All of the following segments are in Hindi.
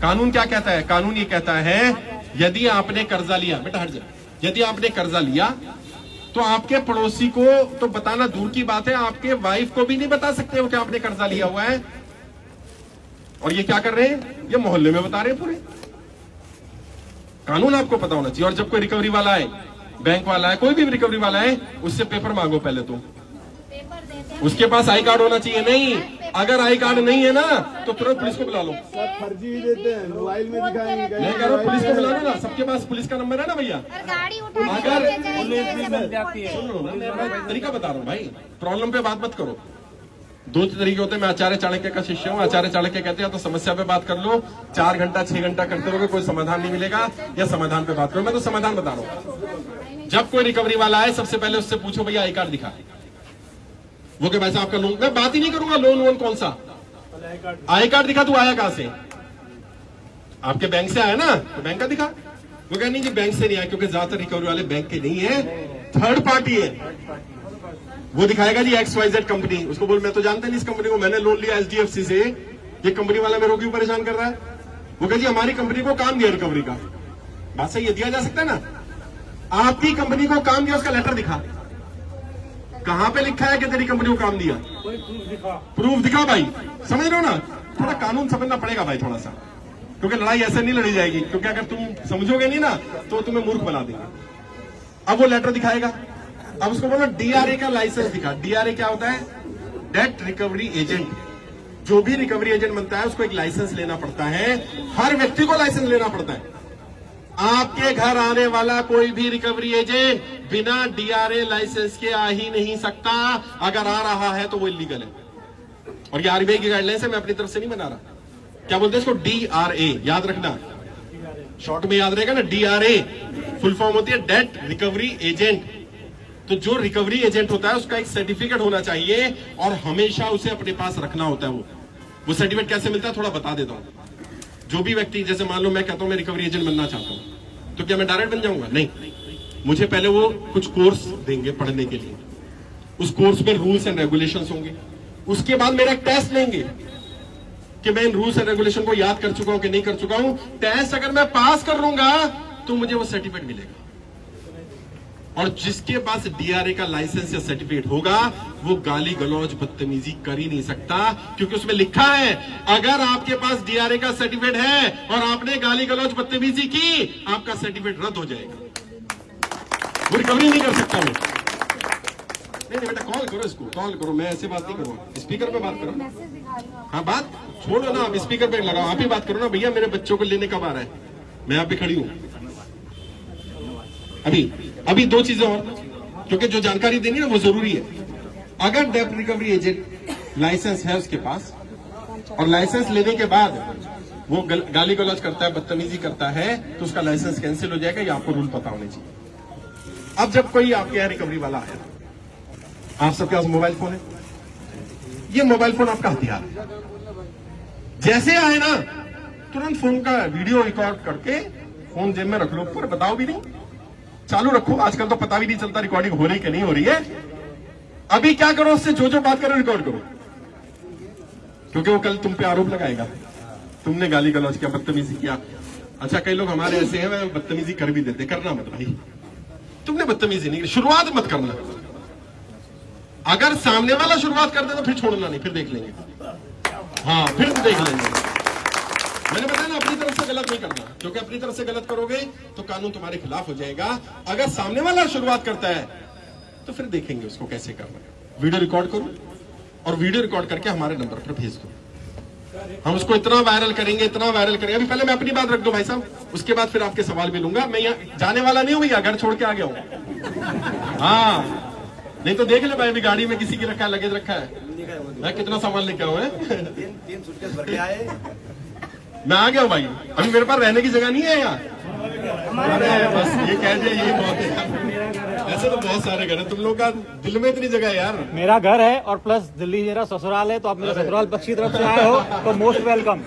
कानून क्या कहता है? कानून ये कहता है यदि आपने कर्जा लिया, बेटा हट जा, यदि आपने कर्जा लिया तो आपके पड़ोसी को तो बताना दूर की बात है, आपके वाइफ को भी नहीं बता सकते हो कि आपने कर्जा लिया हुआ है। और ये क्या कर रहे हैं? ये मोहल्ले में बता रहे हैं पूरे। कानून आपको पता होना चाहिए। और जब कोई रिकवरी वाला है, बैंक वाला है, कोई भी रिकवरी वाला है, उससे पेपर मांगो पहले तो। उसके पास आई कार्ड होना चाहिए। नहीं, अगर आई कार्ड नहीं है ना तो तुरंत पुलिस को बुला लो। सब फर्जी देते हैं, मोबाइल में दिखाएंगे। मैं कह रहा हूँ पुलिस को बुला लो ना, सबके पास पुलिस का नंबर है ना भैया। अगर तरीका बता रहा हूँ भाई, प्रॉब्लम पे बात मत करो। दो तरीके होते हैं। मैं आचार्य चाणक्य का शिष्य हूँ। आचार्य चाणक्य कहते हैं तो समस्या पे बात कर लो, 4 घंटा 6 घंटा करते रहोगे कोई समाधान नहीं मिलेगा, या समाधान पे बात करो। मैं तो समाधान बता रहा हूँ। जब कोई रिकवरी वाला आए सबसे पहले उससे पूछो भैया आई कार्ड दिखा। वो कि भाई साहब आपका लोन, मैं बात ही नहीं करूंगा लोन वोन कौन सा, आई कार्ड दिखा। तू आया कहां से? आपके बैंक से आया ना, तो बैंक का दिखा। वो कह नहीं जी बैंक से नहीं आया, क्योंकि ज्यादातर रिकवरी वाले बैंक के नहीं है, थर्ड पार्टी है। वो दिखाएगा जी XYZ कंपनी। उसको बोल मैं तो जानता नहीं इस कंपनी को, मैंने लोन लिया HDFC से, ये कंपनी वाला मेरे को क्यों परेशान कर रहा है? वो कह जी हमारी कंपनी को काम दिया रिकवरी का। बात सही है, दिया जा सकता है ना। आपकी कंपनी को काम दिया, उसका लेटर दिखा। कहां पे लिखा है कि तेरी कंपनी को काम दिया? प्रूफ दिखा भाई। समझ रहे हो ना? थोड़ा कानून समझना पड़ेगा भाई थोड़ा सा, क्योंकि लड़ाई ऐसे नहीं लड़ी जाएगी। क्योंकि अगर तुम समझोगे नहीं ना तो तुम्हें मूर्ख बना देंगे। अब वो लेटर दिखाएगा। अब उसको बोलो DRA का लाइसेंस दिखा। DRA क्या होता है? Date recovery agent. जो भी रिकवरी एजेंट बनता है उसको एक लाइसेंस लेना पड़ता है। हर व्यक्ति को लाइसेंस लेना पड़ता है। आपके घर आने वाला कोई भी रिकवरी एजेंट बिना DRA लाइसेंस के आ ही नहीं सकता। अगर आ रहा है तो वो इलीगल है। और ये RBI की गाइडलाइंस है, मैं अपनी तरफ से नहीं बना रहा। क्या बोलते हैं इसको? DRA, याद रखना, शॉर्ट में याद रहेगा ना। DRA फुल फॉर्म होती है डेट रिकवरी एजेंट। तो जो रिकवरी एजेंट होता है उसका एक सर्टिफिकेट होना चाहिए और हमेशा उसे अपने पास रखना होता है। वो सर्टिफिकेट कैसे मिलता है थोड़ा बता देता हूं। जो भी व्यक्ति, जैसे मान लो मैं कहता हूं मैं रिकवरी एजेंट बनना चाहता हूं, तो क्या मैं डायरेक्ट बन जाऊंगा? नहीं, मुझे पहले वो कुछ कोर्स देंगे पढ़ने के लिए। उस कोर्स में रूल्स एंड रेगुलेशंस होंगे। उसके बाद मेरा एक टेस्ट लेंगे कि मैं इन रूल्स एंड रेगुलेशन को याद कर चुका हूं कि नहीं कर चुका हूं। टेस्ट अगर मैं पास कर लूंगा तो मुझे वो सर्टिफिकेट मिलेगा। और जिसके पास DRA का लाइसेंस या सर्टिफिकेट होगा वो गाली गलौज बदतमीजी कर ही नहीं सकता, क्योंकि उसमें लिखा है अगर आपके पास DRA का सर्टिफिकेट है और आपने गाली गलौज बदतमीजी की, आपका सर्टिफिकेट रद्द हो जाएगा। वो रिकवरी नहीं कर सकता। मैं नहीं बेटा, कॉल करो इसको, कॉल करो। मैं ऐसे बात नहीं करूंगा, स्पीकर पे बात करो। हाँ बात छोड़ो ना, आप स्पीकर पे लगाओ, आप ही बात करो ना। भैया मेरे बच्चों को लेने कब आ रहा है? मैं यहाँ पे खड़ी हूँ। अभी 2 चीजें और, क्योंकि जो जानकारी देनी है वो जरूरी है। अगर डेट रिकवरी एजेंट लाइसेंस है उसके पास, और लाइसेंस लेने के बाद वो गाली गलौज करता है, बदतमीजी करता है, तो उसका लाइसेंस कैंसिल हो जाएगा। ये आपको रूल पता होने चाहिए। अब जब कोई आपके यहाँ रिकवरी वाला आया, आप सबके पास मोबाइल फोन है, ये मोबाइल फोन आपका हथियार है। जैसे आए ना तुरंत फोन का वीडियो रिकॉर्ड करके फोन जेब में रख लो, पूरा बताओ भी नहीं, चालू रखो। आजकल तो पता भी नहीं चलता रिकॉर्डिंग हो रही कि नहीं हो रही है। अभी क्या करो, उससे जो बात करो रिकॉर्ड करो, क्योंकि वो कल तुम पे आरोप लगाएगा तुमने गाली गलौज किया, बदतमीजी किया। अच्छा कई लोग हमारे ऐसे हैं बदतमीजी कर भी देते, करना मत भाई। तुमने बदतमीजी नहीं, शुरुआत मत करना। अगर सामने वाला शुरुआत कर दे तो फिर छोड़ना नहीं, फिर देख लेंगे। हाँ फिर देख लेंगे। मैंने बताया ना, अपनी तरफ से गलत नहीं करना, क्योंकि अपनी तरफ से गलत करोगे तो कानून तुम्हारे खिलाफ हो जाएगा। अगर सामने वाला शुरुआत करता है तो फिर देखेंगे उसको कैसे करना है। वीडियो रिकॉर्ड करो और वीडियो रिकॉर्ड करके हमारे नंबर पर भेज दो। हम उसको इतना वायरल करेंगे, इतना वायरल करेंगे। अभी पहले मैं अपनी बात रख दूं भाई साहब, उसके बाद फिर आपके सवाल भी लूंगा। मैं यहाँ जाने वाला नहीं हूं भैया, घर छोड़ के आ गया हूं। हाँ नहीं तो देख ले भाई, अभी गाड़ी में किसी की रखा है, लगेज रखा है। मैं कितना सामान लेके आऊं है? 3 सूटकेस भर के आए। मैं आ गया हूं भाई, अभी मेरे पास रहने की जगह नहीं है यहाँ। बस ये कह दिया, यही बहुत है। ऐसे तो बहुत सारे घर है, तुम लोग का दिल में इतनी जगह है यार। मेरा घर है और प्लस दिल्ली मेरा ससुराल है, तो आप मेरे ससुराल पक्ष की तरफ से आए हो तो मोस्ट वेलकम।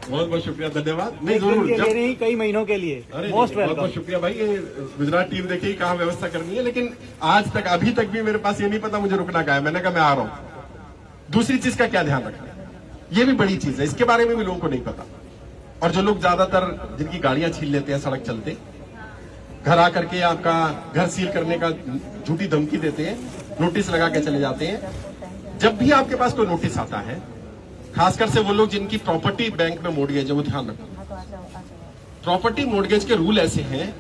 बहुत बहुत शुक्रिया, धन्यवाद। नहीं जरूर जरूर, नहीं कई महीनों के लिए मोस्ट वेलकम। बहुत शुक्रिया भाई। ये गुजरात टीम देखिए कहाँ व्यवस्था करनी है, लेकिन आज तक अभी तक भी मेरे पास ये नहीं पता मुझे रुकना कहाँ है। मैंने कहा मैं आ रहा हूँ। दूसरी चीज का क्या ध्यान रखना, ये भी बड़ी चीज है, इसके बारे में भी लोगों को नहीं पता। और जो लोग ज्यादातर जिनकी गाड़ियां छीन लेते हैं सड़क चलते, घर आकर के आपका घर सील करने का झूठी धमकी देते हैं, नोटिस लगा के चले जाते हैं। जब भी आपके पास कोई नोटिस आता है, खासकर से वो लोग जिनकी प्रॉपर्टी बैंक में मोर्गेज है, वो ध्यान रखो। प्रॉपर्टी मोर्गेज के रूल ऐसे हैं,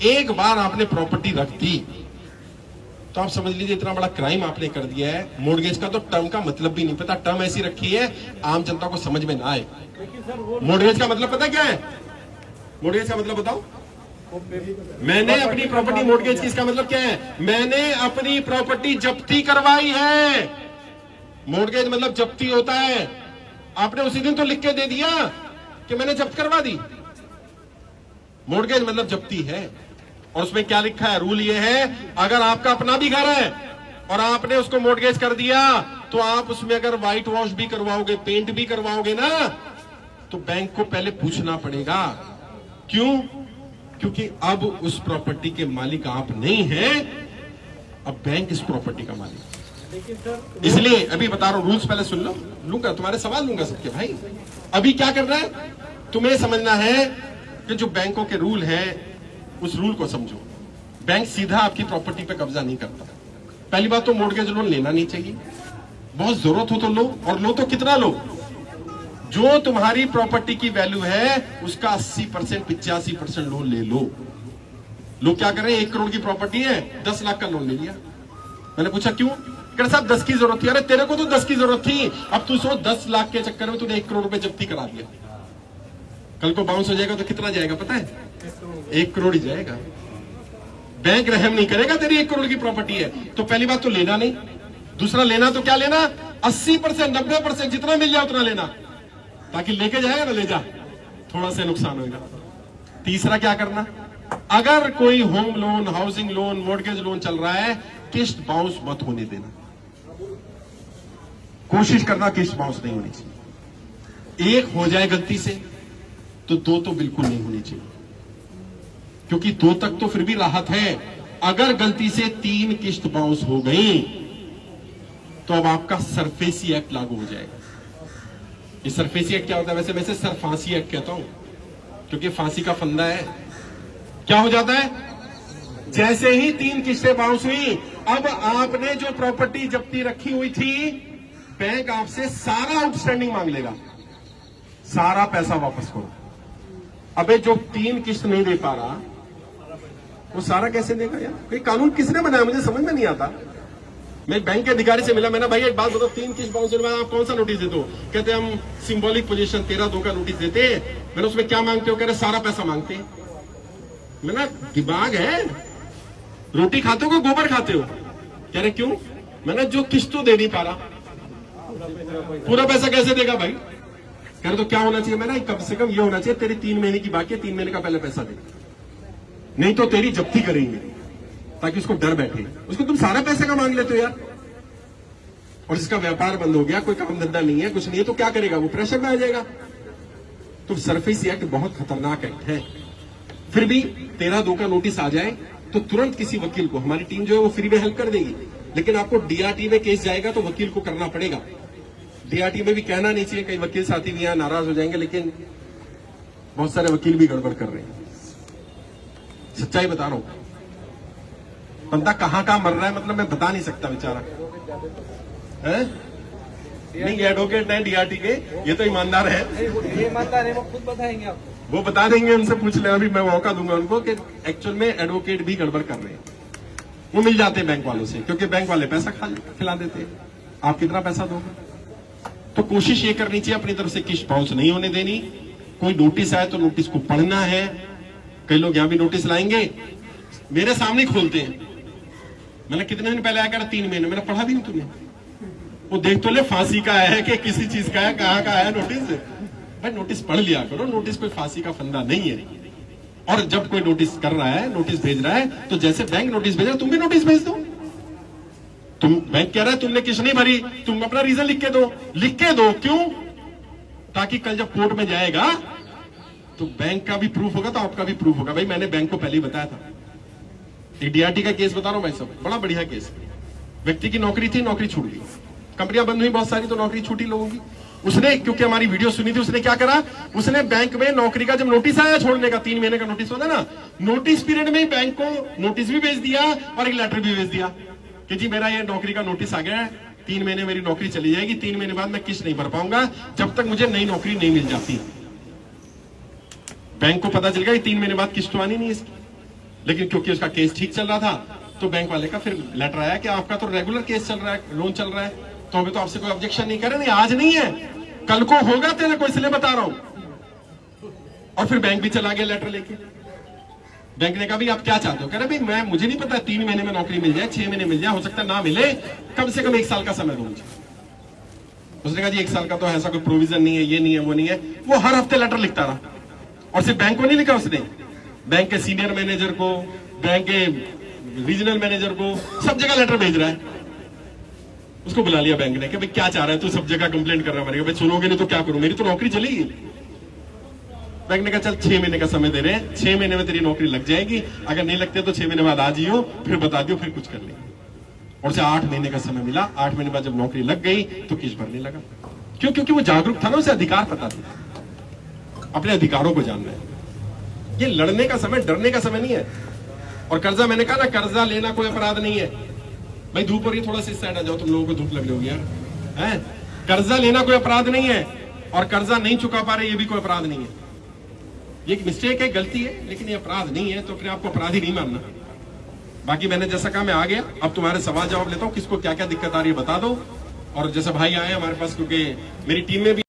एक बार आपने प्रॉपर्टी रख दी तो आप समझ लीजिए इतना बड़ा क्राइम आपने कर दिया है। मोर्गेज का तो टर्म का मतलब भी नहीं पता, टर्म ऐसी रखी है आम जनता को समझ में ना आए। मोर्गेज का मतलब पता क्या है? मोर्गेज का मतलब बताओ। मैंने अपनी प्रॉपर्टी मोर्गेज की, इसका मतलब क्या है? मैंने अपनी प्रॉपर्टी जब्ती करवाई है। मोर्गेज मतलब जब्ती होता है। आपने उसी दिन तो लिख के दे दिया कि मैंने जब्त करवा दी। मोर्गेज मतलब जब्ती है। और उसमें क्या लिखा है? रूल ये है, अगर आपका अपना भी घर है और आपने उसको मोर्गेज कर दिया तो आप उसमें अगर व्हाइट वॉश भी करवाओगे, पेंट भी करवाओगे ना, तो बैंक को पहले पूछना पड़ेगा। क्यों? क्योंकि अब उस प्रॉपर्टी के मालिक आप नहीं हैं, अब बैंक इस प्रॉपर्टी का मालिक। इसलिए अभी बता रहा हूं, रूल्स पहले सुन लो, लूंगा तुम्हारे सवाल लूंगा सबके भाई। अभी क्या करना है तुम्हें समझना है कि जो बैंकों के रूल है उस रूल को समझो। बैंक सीधा आपकी प्रॉपर्टी पे कब्जा नहीं करता। पहली बात तो मोर्गेज लोन लेना नहीं चाहिए, बहुत जरूरत हो तो लो, और लो तो कितना लो? जो तुम्हारी प्रॉपर्टी की वैल्यू है उसका 80% 85% लोन ले लो। लोग क्या कर रहे हैं, 1 करोड़ की प्रॉपर्टी है, 10 लाख का लोन ले लिया। मैंने पूछा क्यों? कह साहब 10 की जरूरत थी। अरे तेरे को तो 10 की जरूरत थी, अब तू सोच 10 लाख के चक्कर में तूने 1 करोड़ रुपए जब्ती करा दिया। कल को बाउंस हो जाएगा तो कितना जाएगा पता है? 1 करोड़ ही जाएगा। बैंक रहम नहीं करेगा, तेरी 1 करोड़ की प्रॉपर्टी है। तो पहली बात तो लेना नहीं। दूसरा, लेना तो क्या लेना? 80% 90% जितना मिल जाए उतना लेना, ताकि लेके जाएगा ना ले जा, थोड़ा सा नुकसान होगा। तीसरा क्या करना, अगर कोई home loan, housing loan, mortgage loan चल रहा है, किस्त बाउंस मत होने देना। कोशिश करना किस्त बाउंस नहीं होनी चाहिए। एक हो जाए गलती से तो 2 तो बिल्कुल नहीं होनी चाहिए, क्योंकि 2 तक तो फिर भी राहत है। अगर गलती से 3 किस्त बाउंस हो गई तो अब आपका सरफेसी एक्ट लागू हो जाएगा। ये सरफेसी एक्ट क्या होता है? वैसे सरफांसी एक्ट कहता हूं, क्योंकि फांसी का फंदा है। क्या हो जाता है? जैसे ही 3 किस्तें बाउंस हुई, अब आपने जो प्रॉपर्टी जब्ती रखी हुई थी, बैंक आपसे सारा आउटस्टैंडिंग मांग लेगा, सारा पैसा वापस करो। अबे जो 3 किस्त नहीं दे पा रहा वो सारा कैसे देगा यार? ये कानून किसने बनाया मुझे समझ में नहीं आता। मैं बैंक के अधिकारी से मिला, मैंने भाई एक बात बताओ, 3 किस्त बाउंस होने आप कौन सा नोटिस देते हो? कहते हम सिंबॉलिक पोजीशन 13(2) का नोटिस देते हैं। मैंने उसमें क्या मांगते हो? कह रहे सारा पैसा मांगते हैं। मैंने दिमाग है, रोटी खाते हो कि गोबर खाते हो? कह रहे क्यों? मैंने जो किस्त तो दे नहीं पा रहा, पूरा पैसा कैसे देगा भाई? कह रहे तो क्या होना चाहिए? मैंने कम से कम ये होना चाहिए, तेरी 3 महीने की बाकी है, 3 महीने का पहले पैसा दे, नहीं तो तेरी जब्ती करेंगे, ताकि उसको डर बैठे। उसको तुम सारा पैसे का मांग लेते हो यार, और जिसका व्यापार बंद हो गया, कोई काम धंधा नहीं है, कुछ नहीं है, तो क्या करेगा? वो प्रेशर में आ जाएगा। तो सरफेसी एक्ट बहुत खतरनाक एक्ट है। फिर भी 13(2) का नोटिस आ जाए तो तुरंत किसी वकील को, हमारी टीम जो है वो फ्री में हेल्प कर देगी, लेकिन आपको डीआरटी में केस जाएगा तो वकील को करना पड़ेगा। डीआरटी में भी कहना नहीं चाहिए, कई वकील साथी भी यहां नाराज हो जाएंगे, लेकिन बहुत सारे वकील भी गड़बड़ कर रहे हैं। सच्चाई बता रहा हूं, बंदा कहां मर रहा है, मतलब मैं बता नहीं सकता बेचारा है? नहीं, एडवोकेट है डीआरटी के, ये तो ईमानदार है। ये ईमानदार है, वो खुद बताएंगे आपको। वो बता देंगे, उनसे पूछ ले, अभी मैं मौका दूंगा उनको कि एक्चुअल में एडवोकेट भी गड़बड़ कर रहे हैं। वो मिल जाते हैं बैंक वालों से, क्योंकि बैंक वाले पैसा खिला देते हैं। आप कितना पैसा दोगे? तो कोशिश ये करनी चाहिए अपनी तरफ से किस्त बाउंस नहीं होने देनी। कोई नोटिस आए तो नोटिस को पढ़ना है। कई लोग यहां भी नोटिस लाएंगे, मेरे सामने खोलते हैं। मैंने कितने दिन पहले आया कर 3 महीने, मैंने पढ़ा भी नहीं तुमने? वो देख तो ले फांसी का है कि किसी चीज का है, कहां का है नोटिस? भाई नोटिस पढ़ लिया करो, नोटिस कोई फांसी का फंदा नहीं है। और जब कोई नोटिस कर रहा है, नोटिस भेज रहा है, तो जैसे बैंक नोटिस भेज रहा है तुम भी नोटिस भेज दो। तुम, बैंक कह रहा है तुमने किस्त नहीं भरी, तुम अपना रीजन लिख के दो। क्यों? ताकि कल जब कोर्ट में जाएगा तो बैंक का भी प्रूफ होगा, तो आपका भी प्रूफ होगा। भाई मैंने बैंक को पहले ही बताया था। एक डीआरटी का केस बता रहा हूं भाई साहब, बड़ा बढ़िया केस। व्यक्ति की नौकरी थी, नौकरी छूट गई, कंपनियां बंद हुई बहुत सारी, तो नौकरी छूटी लोगों की। उसने, क्योंकि हमारी वीडियो सुनी थी, उसने क्या करा, उसने बैंक में नौकरी का जब नोटिस आया छोड़ने का, 3 महीने का नोटिस होता ना, नोटिस पीरियड में ही बैंक को नोटिस भी भेज दिया और एक लेटर भी भेज दिया कि जी मेरा ये नौकरी का नोटिस आ गया है, 3 महीने मेरी नौकरी चली जाएगी, 3 महीने बाद मैं किस्त नहीं भर पाऊंगा जब तक मुझे नई नौकरी नहीं मिल जाती। बैंक को पता चल गया कि 3 महीने बाद किस्त तो आनी नहीं इसकी, लेकिन क्योंकि उसका केस ठीक चल रहा था तो बैंक वाले का फिर लेटर आया कि आपका तो रेगुलर केस चल रहा है, लोन चल रहा है, तो हमें तो आपसे कोई ऑब्जेक्शन नहीं करे, नहीं आज नहीं है, कल को होगा तेरे को, इसलिए बता रहा हूं। और फिर बैंक भी चला गया लेटर लेके। बैंक ने कहा भाई आप क्या चाहते हो, कह रहे भाई मुझे नहीं पता, 3 महीने में नौकरी मिल जाए, 6 महीने मिल जाए, हो सकता है ना मिले, कम से कम 1 साल का समय दो मुझे। उसने कहा जी 1 साल का तो ऐसा कोई प्रोविजन नहीं है, ये नहीं है, वो नहीं है। वो हर हफ्ते लेटर लिखता रहा, और सिर्फ बैंक को नहीं लिखा उसने, बैंक के सीनियर मैनेजर को, बैंक के रीजनल मैनेजर को, सब जगह लेटर भेज रहा है। उसको बुला लिया बैंक ने कि भाई क्या चाह रहा है तू, सब जगह कंप्लेंट कर रहा है, भाई सुनोगे नहीं तो क्या करूं, मेरी तो नौकरी चलेगी। बैंक ने कहा चल 6 महीने का समय दे रहे हैं, 6 महीने में तेरी नौकरी लग जाएगी, अगर नहीं लगती तो 6 महीने बाद आ जियो, फिर बता दियो, फिर कुछ कर लेंगे। और उसे 8 महीने का समय मिला। 8 महीने बाद जब नौकरी लग गई तो किस्त भरने लगा। क्यों? क्योंकि वो जागरूक था ना, उसे अधिकार पता था, अपने अधिकारों को जानना है। ये लड़ने का समय, डरने का समय नहीं है। और कर्जा, मैंने कहा ना, कर्जा लेना कोई अपराध नहीं है। भाई धूप हो रही है, थोड़ा सा इस साइड आ जाओ, तुम लोगों को धूप लग रही होगी यार, है? कर्जा लेना कोई अपराध नहीं है, और कर्जा नहीं चुका पा रहे ये भी कोई अपराध नहीं है। ये एक मिस्टेक है, गलती है, लेकिन ये अपराध नहीं है, तो अपने आपको अपराधी नहीं मानना। बाकी मैंने जैसा कहा मैं आ गया, अब तुम्हारे सवाल जवाब लेता हूं, किसको क्या क्या दिक्कत आ रही है बता दो। और जैसे भाई आए हमारे पास, क्योंकि मेरी टीम में भी